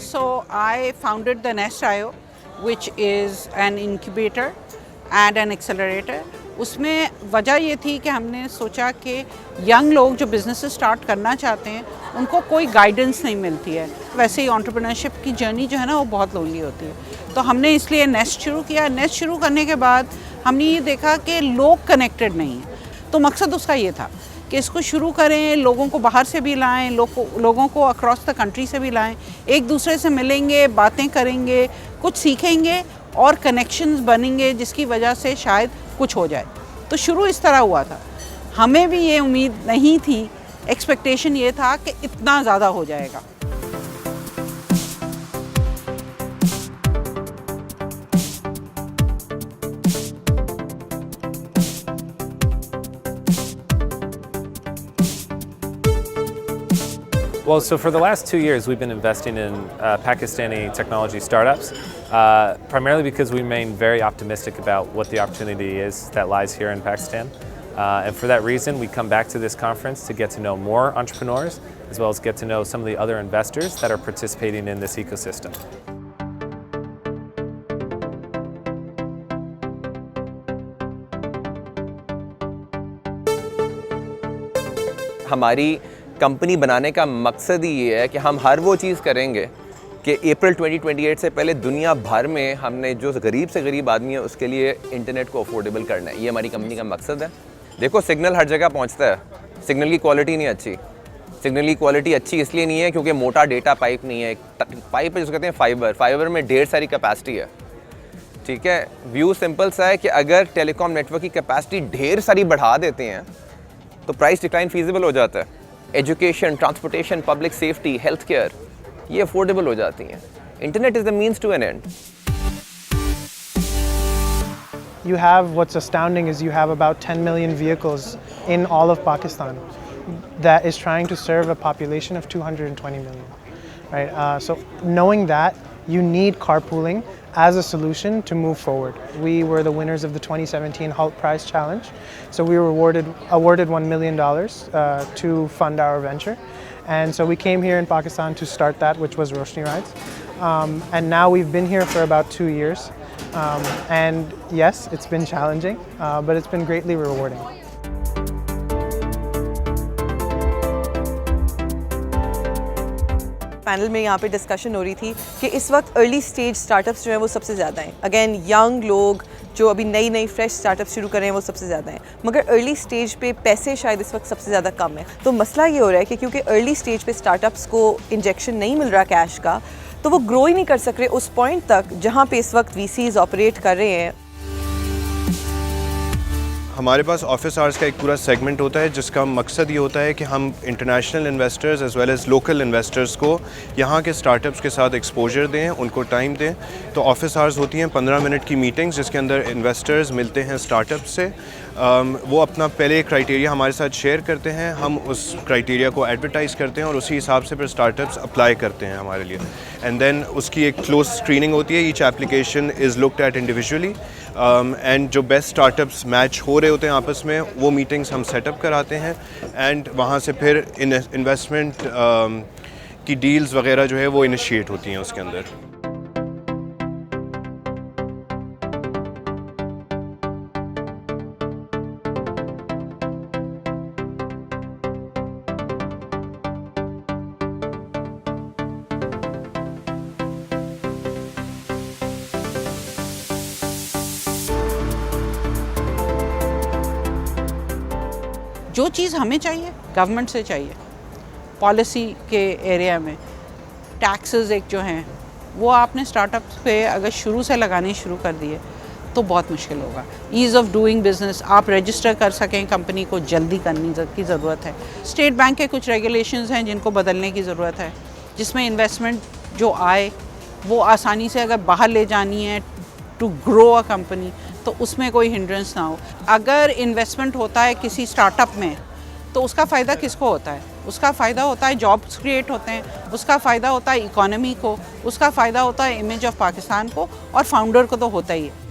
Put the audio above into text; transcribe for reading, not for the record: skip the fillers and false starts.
So I founded the Nest.io, which is an incubator and an accelerator. उसमें वजह ये थी कि हमने सोचा कि यंग लोग जो बिज़नेस स्टार्ट करना चाहते हैं उनको कोई गाइडेंस नहीं मिलती है. वैसे ही एंटरप्रेन्योरशिप की जर्नी जो है ना वो बहुत लोनली होती है. तो हमने इसलिए नेस्ट शुरू किया. नेस्ट शुरू करने के बाद हमने ये देखा कि लोग कनेक्टेड नहीं हैं. तो मकसद उसका ये था कि इसको शुरू करें, लोगों को बाहर से भी लाएं, लोगों को अक्रॉस द कंट्री से भी लाएं, एक दूसरे से मिलेंगे, बातें करेंगे, कुछ सीखेंगे और कनेक्शंस बनेंगे जिसकी वजह से शायद कुछ हो जाए. तो शुरू इस तरह हुआ था. हमें भी ये उम्मीद नहीं थी, एक्सपेक्टेशन ये था कि इतना ज़्यादा हो जाएगा. Well, so for the last 2 years, we've been investing in Pakistani technology startups, primarily because we remain very optimistic about what the opportunity is that lies here in Pakistan. And for that reason, we come back to this conference to get to know more entrepreneurs, as well as get to know some of the other investors that are participating in this ecosystem. हमारी company बनाने का मकसद ही ये है कि हम हर वो चीज़ करेंगे कि अप्रैल 2028 से पहले दुनिया भर में हमने जो गरीब से गरीब आदमी है उसके लिए इंटरनेट को अफोर्डेबल करना है. ये हमारी कंपनी का मकसद है. देखो, सिग्नल हर जगह पहुंचता है, सिग्नल की क्वालिटी नहीं अच्छी. सिग्नल की क्वालिटी अच्छी इसलिए नहीं है क्योंकि मोटा डेटा पाइप नहीं है. पाइप है जिसको कहते हैं फाइबर में ढेर सारी कैपेसिटी है. ठीक है, व्यू सिंपल सा है कि अगर टेलीकॉम नेटवर्क की कैपेसिटी ढेर सारी बढ़ा देते हैं तो प्राइस डिक्लाइन फीजिबल हो जाता है. Education, transportation, public safety, health care, ये अफोर्डेबल हो जाती हैं. Internet is the means to an end. You have, what's astounding is you have about 10 million vehicles in all of Pakistan that is trying to serve a population of 220 million, right? So knowing that, you need carpooling as a solution to move forward. We were the winners of the 2017 Halt Prize Challenge. So we were awarded $1 million to fund our venture. And so we came here in Pakistan to start that, which was Roshni Rides. And now we've been here for about 2 years. And yes, it's been challenging, but it's been greatly rewarding. Panel में यहाँ पे discussion हो रही थी कि इस वक्त early stage startups जो हैं वो सबसे ज़्यादा हैं. अगेन यंग लोग जो अभी नई फ्रेश स्टार्टअप शुरू कर रहे हैं वो सबसे ज़्यादा हैं, मगर अर्ली स्टेज पे पैसे शायद इस वक्त सबसे ज़्यादा कम है. तो मसला ये हो रहा है कि क्योंकि अर्ली स्टेज पे स्टार्टअप्स को इंजेक्शन नहीं मिल रहा कैश का, तो वो ग्रो ही नहीं कर सक रहे उस पॉइंट तक जहाँ पे इस वक्त VCs ऑपरेट कर रहे हैं. हमारे पास ऑफिस आवर्स का एक पूरा सेगमेंट होता है जिसका मकसद ये होता है कि हम international investors as well as local investors को यहाँ के स्टार्टअप्स के साथ एक्सपोजर दें, उनको टाइम दें. तो ऑफिस आवर्स होती हैं 15 मिनट की मीटिंग्स जिसके अंदर इन्वेस्टर्स मिलते हैं स्टार्टअप से. वो अपना पहले क्राइटेरिया हमारे साथ शेयर करते हैं, हम उस क्राइटेरिया को एडवर्टाइज़ करते हैं और उसी हिसाब से फिर स्टार्टअप्स अप्लाई करते हैं हमारे लिए. एंड देन उसकी एक क्लोज स्क्रीनिंग होती है. Each application is looked at individually and जो बेस्ट स्टार्टअप्स मैच हो रहे होते हैं आपस में वो मीटिंग्स हम सेटअप कराते हैं. एंड वहाँ से फिर इन्वेस्टमेंट की डील्स वगैरह जो है वो इनिशिएट होती हैं उसके अंदर. जो चीज़ हमें चाहिए गवर्नमेंट से चाहिए. पॉलिसी के एरिया में टैक्सेस एक जो हैं वो आपने स्टार्टअप्स पे अगर शुरू से लगाने शुरू कर दिए तो बहुत मुश्किल होगा. ईज़ ऑफ डूइंग बिज़नेस, आप रजिस्टर कर सकें कंपनी को जल्दी करने की ज़रूरत है. स्टेट बैंक के कुछ रेगुलेशंस हैं जिनको बदलने की ज़रूरत है. जिस में इन्वेस्टमेंट जो आए वो आसानी से अगर बाहर ले जानी है टू ग्रो अ कंपनी तो उसमें कोई हिंड्रेंस ना हो। अगर इन्वेस्टमेंट होता है किसी स्टार्टअप में तो उसका फ़ायदा किसको होता है? उसका फ़ायदा होता है जॉब्स क्रिएट होते हैं, उसका फ़ायदा होता है इकोनॉमी को, उसका फ़ायदा होता है इमेज ऑफ पाकिस्तान को, और फाउंडर को तो होता ही है।